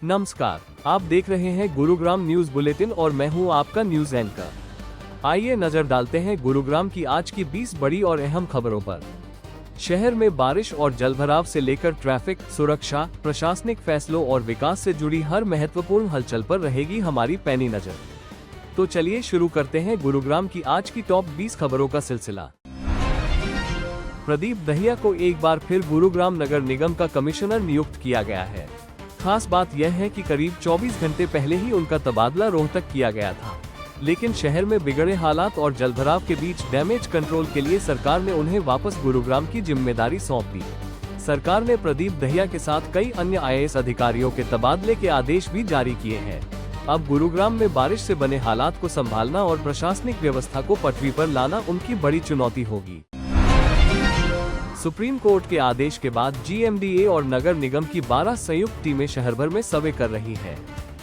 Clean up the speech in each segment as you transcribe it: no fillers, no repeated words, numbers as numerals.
नमस्कार, आप देख रहे हैं गुरुग्राम न्यूज बुलेटिन और मैं हूं आपका न्यूज एंकर। आइए नजर डालते हैं गुरुग्राम की आज की 20 बड़ी और अहम खबरों पर। शहर में बारिश और जलभराव से लेकर ट्रैफिक, सुरक्षा, प्रशासनिक फैसलों और विकास से जुड़ी हर महत्वपूर्ण हलचल पर रहेगी हमारी पैनी नजर। तो चलिए शुरू करते हैं गुरुग्राम की आज की टॉप 20 खबरों का सिलसिला। प्रदीप दहिया को एक बार फिर गुरुग्राम नगर निगम का कमिश्नर नियुक्त किया गया है। खास बात यह है कि करीब 24 घंटे पहले ही उनका तबादला रोहतक किया गया था, लेकिन शहर में बिगड़े हालात और जलभराव के बीच डैमेज कंट्रोल के लिए सरकार ने उन्हें वापस गुरुग्राम की जिम्मेदारी सौंप दी। सरकार ने प्रदीप दहिया के साथ कई अन्य IAS अधिकारियों के तबादले के आदेश भी जारी किए हैं। अब गुरुग्राम में बारिश से बने हालात को संभालना और प्रशासनिक व्यवस्था को पटरी पर लाना उनकी बड़ी चुनौती होगी। सुप्रीम कोर्ट के आदेश के बाद GMDA और नगर निगम की 12 संयुक्त टीमें शहर भर में सर्वे कर रही हैं।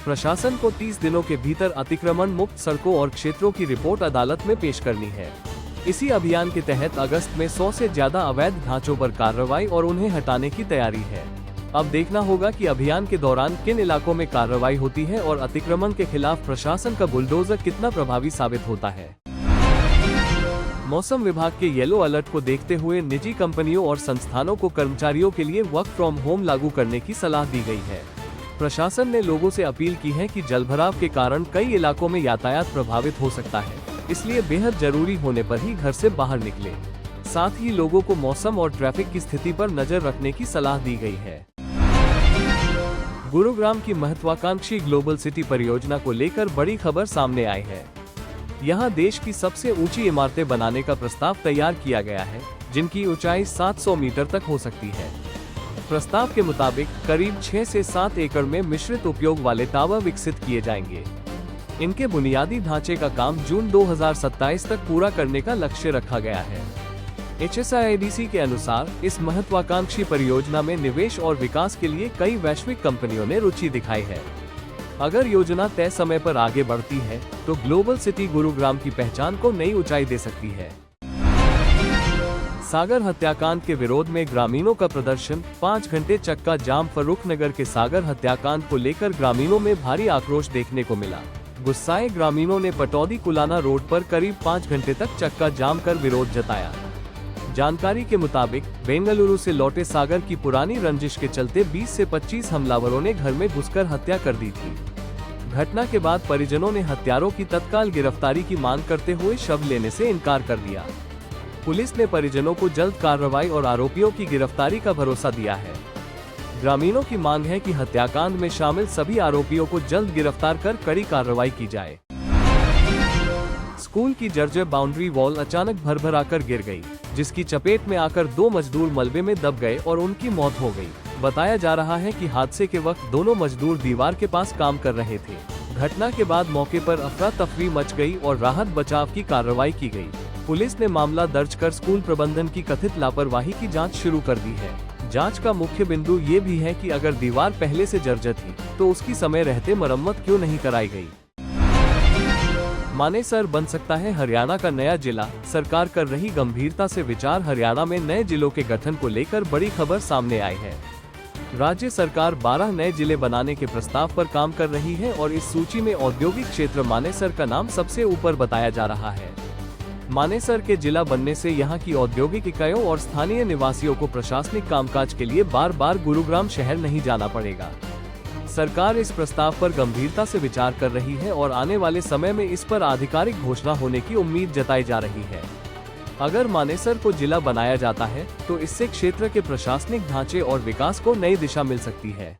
प्रशासन को 30 दिनों के भीतर अतिक्रमण मुक्त सड़कों और क्षेत्रों की रिपोर्ट अदालत में पेश करनी है। इसी अभियान के तहत अगस्त में 100 से ज्यादा अवैध ढांचों पर कार्रवाई और उन्हें हटाने की तैयारी है। अब देखना होगा कि अभियान के दौरान किन इलाकों में कार्रवाई होती है और अतिक्रमण के खिलाफ प्रशासन का बुलडोजर कितना प्रभावी साबित होता है। मौसम विभाग के येलो अलर्ट को देखते हुए निजी कंपनियों और संस्थानों को कर्मचारियों के लिए वर्क फ्रॉम होम लागू करने की सलाह दी गई है। प्रशासन ने लोगों से अपील की है कि जलभराव के कारण कई इलाकों में यातायात प्रभावित हो सकता है, इसलिए बेहद जरूरी होने पर ही घर से बाहर निकले। साथ ही लोगों को मौसम और ट्रैफिक की स्थिति पर नजर रखने की सलाह दी गई है। गुरुग्राम की महत्वाकांक्षी ग्लोबल सिटी परियोजना को लेकर बड़ी खबर सामने आई है। यहाँ देश की सबसे ऊंची इमारतें बनाने का प्रस्ताव तैयार किया गया है, जिनकी ऊंचाई 700 मीटर तक हो सकती है। प्रस्ताव के मुताबिक करीब 6 से 7 एकड़ में मिश्रित उपयोग वाले टावर विकसित किए जाएंगे। इनके बुनियादी ढांचे का काम जून 2027 तक पूरा करने का लक्ष्य रखा गया है। HSIIDC के अनुसार इस महत्वाकांक्षी परियोजना में निवेश और विकास के लिए कई वैश्विक कंपनियों ने रुचि दिखाई है। अगर योजना तय समय पर आगे बढ़ती है तो ग्लोबल सिटी गुरुग्राम की पहचान को नई ऊंचाई दे सकती है। सागर हत्याकांड के विरोध में ग्रामीणों का प्रदर्शन, 5 घंटे चक्का जाम। फर्रुखनगर के सागर हत्याकांड को लेकर ग्रामीणों में भारी आक्रोश देखने को मिला। गुस्साए ग्रामीणों ने पटौदी कुलाना रोड पर करीब 5 घंटे तक चक्का जाम कर विरोध जताया। जानकारी के मुताबिक बेंगलुरु से लौटे सागर की पुरानी रंजिश के चलते 20 से 25 हमलावरों ने घर में घुसकर हत्या कर दी थी। घटना के बाद परिजनों ने हत्यारों की तत्काल गिरफ्तारी की मांग करते हुए शव लेने से इनकार कर दिया। पुलिस ने परिजनों को जल्द कार्रवाई और आरोपियों की गिरफ्तारी का भरोसा दिया है। ग्रामीणों की मांग है कि हत्याकांड में शामिल सभी आरोपियों को जल्द गिरफ्तार कर कड़ी कार्रवाई की जाए। स्कूल की जर्जर बाउंड्री वॉल अचानक भरभराकर गिर गई, जिसकी चपेट में आकर 2 मजदूर मलबे में दब गए और उनकी मौत हो गई। बताया जा रहा है कि हादसे के वक्त दोनों मजदूर दीवार के पास काम कर रहे थे। घटना के बाद मौके पर अफरा तफरी मच गई और राहत बचाव की कार्रवाई की गई। पुलिस ने मामला दर्ज कर स्कूल प्रबंधन की कथित लापरवाही की जांच शुरू कर दी है। जांच का मुख्य बिंदु ये भी है कि अगर दीवार पहले से जर्जर थी तो उसकी समय रहते मरम्मत क्यों नहीं कराई गई। मानेसर बन सकता है हरियाणा का नया जिला, सरकार कर रही गंभीरता से विचार। हरियाणा में नए जिलों के गठन को लेकर बड़ी खबर सामने आई है। राज्य सरकार 12 नए जिले बनाने के प्रस्ताव पर काम कर रही है और इस सूची में औद्योगिक क्षेत्र मानेसर का नाम सबसे ऊपर बताया जा रहा है। मानेसर के जिला बनने से यहाँ की औद्योगिक इकाइयों और स्थानीय निवासियों को प्रशासनिक कामकाज के लिए बार बार गुरुग्राम शहर नहीं जाना पड़ेगा। सरकार इस प्रस्ताव पर गंभीरता से विचार कर रही है और आने वाले समय में इस पर आधिकारिक घोषणा होने की उम्मीद जताई जा रही है। अगर मानेसर को जिला बनाया जाता है तो इससे क्षेत्र के प्रशासनिक ढांचे और विकास को नई दिशा मिल सकती है।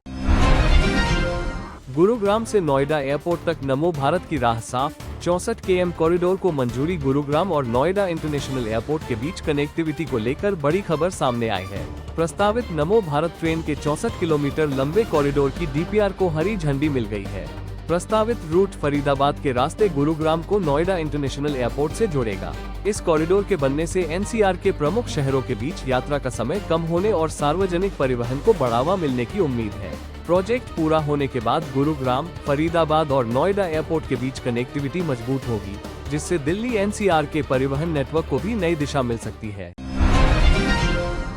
गुरुग्राम से नोएडा एयरपोर्ट तक नमो भारत की राह साफ। 64 km कॉरिडोर को मंजूरी। गुरुग्राम और नोएडा इंटरनेशनल एयरपोर्ट के बीच कनेक्टिविटी को लेकर बड़ी खबर सामने आई है। प्रस्तावित नमो भारत ट्रेन के 64 किलोमीटर लंबे कॉरिडोर की DPR को हरी झंडी मिल गई है। प्रस्तावित रूट फरीदाबाद के रास्ते गुरुग्राम को नोएडा इंटरनेशनल एयरपोर्ट से जोड़ेगा। इस कॉरिडोर के बनने से NCR के प्रमुख शहरों के बीच यात्रा का समय कम होने और सार्वजनिक परिवहन को बढ़ावा मिलने की उम्मीद है। प्रोजेक्ट पूरा होने के बाद गुरुग्राम, फरीदाबाद और नोएडा एयरपोर्ट के बीच कनेक्टिविटी मजबूत होगी, जिससे दिल्ली NCR के परिवहन नेटवर्क को भी नई दिशा मिल सकती है।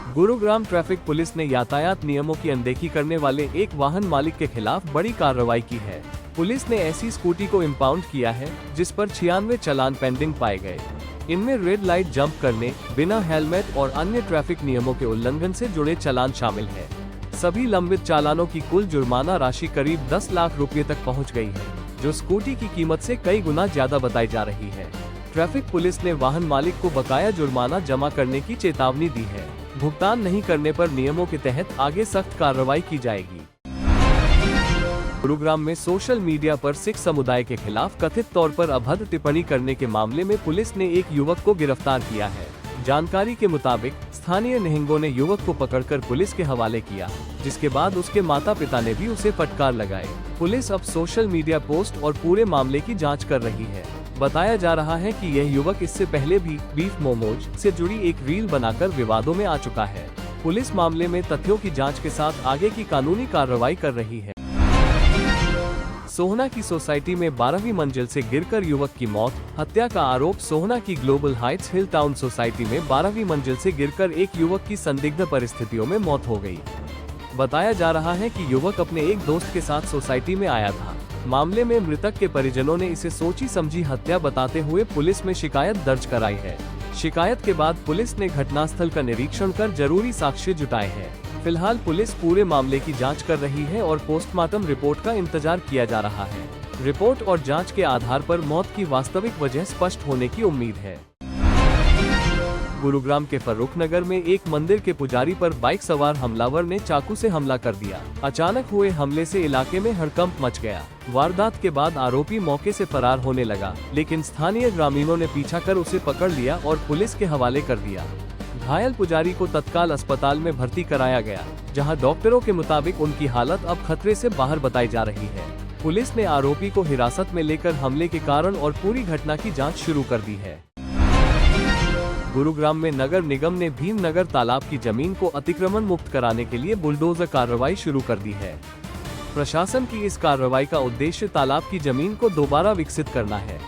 गुरुग्राम ट्रैफिक पुलिस ने यातायात नियमों की अनदेखी करने वाले एक वाहन मालिक के खिलाफ बड़ी कार्रवाई की है। पुलिस ने ऐसी स्कूटी को इम्पाउंड किया है जिस पर 96 चालान पेंडिंग पाए गए। इनमें रेड लाइट जंप करने, बिना हेलमेट और अन्य ट्रैफिक नियमों के उल्लंघन से जुड़े चालान शामिल है। सभी लंबित चालानों की कुल जुर्माना राशि करीब 10 लाख रुपए तक पहुंच गई है, जो स्कूटी की कीमत से कई गुना ज्यादा बताई जा रही है। ट्रैफिक पुलिस ने वाहन मालिक को बकाया जुर्माना जमा करने की चेतावनी दी है। भुगतान नहीं करने पर नियमों के तहत आगे सख्त कार्रवाई की जाएगी। गुरुग्राम में सोशल मीडिया पर सिख समुदाय के खिलाफ कथित तौर पर अभद्र टिप्पणी करने के मामले में पुलिस ने एक युवक को गिरफ्तार किया है। जानकारी के मुताबिक स्थानीय निहंगों ने युवक को पकड़कर पुलिस के हवाले किया, जिसके बाद उसके माता पिता ने भी उसे फटकार लगाए। पुलिस अब सोशल मीडिया पोस्ट और पूरे मामले की जांच कर रही है। बताया जा रहा है कि यह युवक इससे पहले भी बीफ मोमोज से जुड़ी एक रील बनाकर विवादों में आ चुका है। पुलिस मामले में तथ्यों की जांच के साथ आगे की कानूनी कार्रवाई कर रही है। सोहना की सोसाइटी में 12वीं मंजिल से गिरकर युवक की मौत, हत्या का आरोप। सोहना की ग्लोबल हाइट्स हिल टाउन सोसाइटी में 12वीं मंजिल से गिरकर एक युवक की संदिग्ध परिस्थितियों में मौत हो गई। बताया जा रहा है कि युवक अपने एक दोस्त के साथ सोसाइटी में आया था। मामले में मृतक के परिजनों ने इसे सोची समझी हत्या बताते हुए पुलिस में शिकायत दर्ज कराई है। शिकायत के बाद पुलिस ने घटनास्थल का निरीक्षण कर जरूरी साक्ष्य जुटाए हैं। फिलहाल पुलिस पूरे मामले की जांच कर रही है और पोस्टमार्टम रिपोर्ट का इंतजार किया जा रहा है। रिपोर्ट और जांच के आधार पर मौत की वास्तविक वजह स्पष्ट होने की उम्मीद है। गुरुग्राम के फर्रुख नगर में एक मंदिर के पुजारी पर बाइक सवार हमलावर ने चाकू से हमला कर दिया। अचानक हुए हमले से इलाके में हड़कंप मच गया। वारदात के बाद आरोपी मौके से फरार होने लगा, लेकिन स्थानीय ग्रामीणों ने पीछा कर उसे पकड़ लिया और पुलिस के हवाले कर दिया। घायल पुजारी को तत्काल अस्पताल में भर्ती कराया गया, जहां डॉक्टरों के मुताबिक उनकी हालत अब खतरे से बाहर बताई जा रही है। पुलिस ने आरोपी को हिरासत में लेकर हमले के कारण और पूरी घटना की जांच शुरू कर दी है। गुरुग्राम में नगर निगम ने भीमनगर तालाब की जमीन को अतिक्रमण मुक्त कराने के लिए बुलडोजर कार्रवाई शुरू कर दी है। प्रशासन की इस कार्रवाई का उद्देश्य तालाब की जमीन को दोबारा विकसित करना है।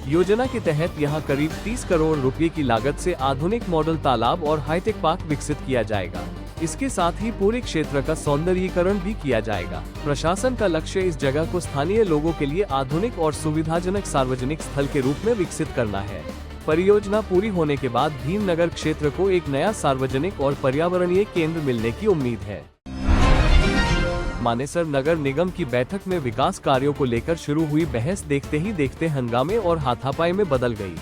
योजना के तहत यहां करीब 30 करोड़ रुपए की लागत से आधुनिक मॉडल तालाब और हाईटेक पार्क विकसित किया जाएगा। इसके साथ ही पूरे क्षेत्र का सौंदर्यीकरण भी किया जाएगा। प्रशासन का लक्ष्य इस जगह को स्थानीय लोगों के लिए आधुनिक और सुविधाजनक सार्वजनिक स्थल के रूप में विकसित करना है। परियोजना पूरी होने के बाद भीमनगर क्षेत्र को एक नया सार्वजनिक और पर्यावरणीय केंद्र मिलने की उम्मीद है। मानेसर नगर निगम की बैठक में विकास कार्यों को लेकर शुरू हुई बहस देखते ही देखते हंगामे और हाथापाई में बदल गई।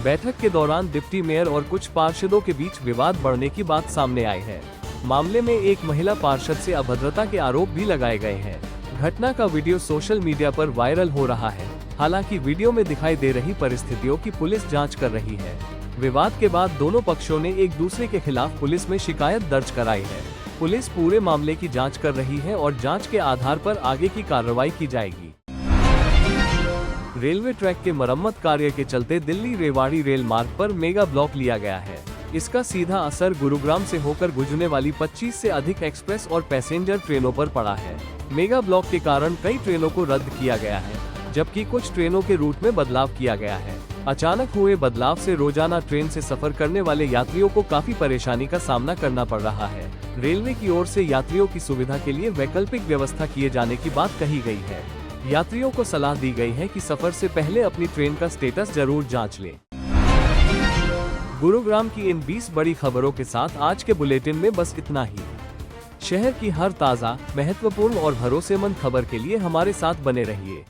बैठक के दौरान डिप्टी मेयर और कुछ पार्षदों के बीच विवाद बढ़ने की बात सामने आई है। मामले में एक महिला पार्षद से अभद्रता के आरोप भी लगाए गए हैं। घटना का वीडियो सोशल मीडिया पर वायरल हो रहा है। हालांकि वीडियो में दिखाई दे रही परिस्थितियों की पुलिस जांच कर रही है। विवाद के बाद दोनों पक्षों ने एक दूसरे के खिलाफ पुलिस में शिकायत दर्ज कराई है। पुलिस पूरे मामले की जांच कर रही है और जांच के आधार पर आगे की कार्रवाई की जाएगी। रेलवे ट्रैक के मरम्मत कार्य के चलते दिल्ली रेवाड़ी रेल मार्ग पर मेगा ब्लॉक लिया गया है। इसका सीधा असर गुरुग्राम से होकर गुजरने वाली 25 से अधिक एक्सप्रेस और पैसेंजर ट्रेनों पर पड़ा है। मेगा ब्लॉक के कारण कई ट्रेनों को रद्द किया गया है, जबकि कुछ ट्रेनों के रूट में बदलाव किया गया है। अचानक हुए बदलाव से रोजाना ट्रेन से सफर करने वाले यात्रियों को काफी परेशानी का सामना करना पड़ रहा है। रेलवे की ओर से यात्रियों की सुविधा के लिए वैकल्पिक व्यवस्था किए जाने की बात कही गई है। यात्रियों को सलाह दी गई है कि सफर से पहले अपनी ट्रेन का स्टेटस जरूर जांच लें। गुरुग्राम की इन 20 बड़ी खबरों के साथ आज के बुलेटिन में बस इतना ही। शहर की हर ताज़ा, महत्वपूर्ण और भरोसेमंद खबर के लिए हमारे साथ बने रहिए।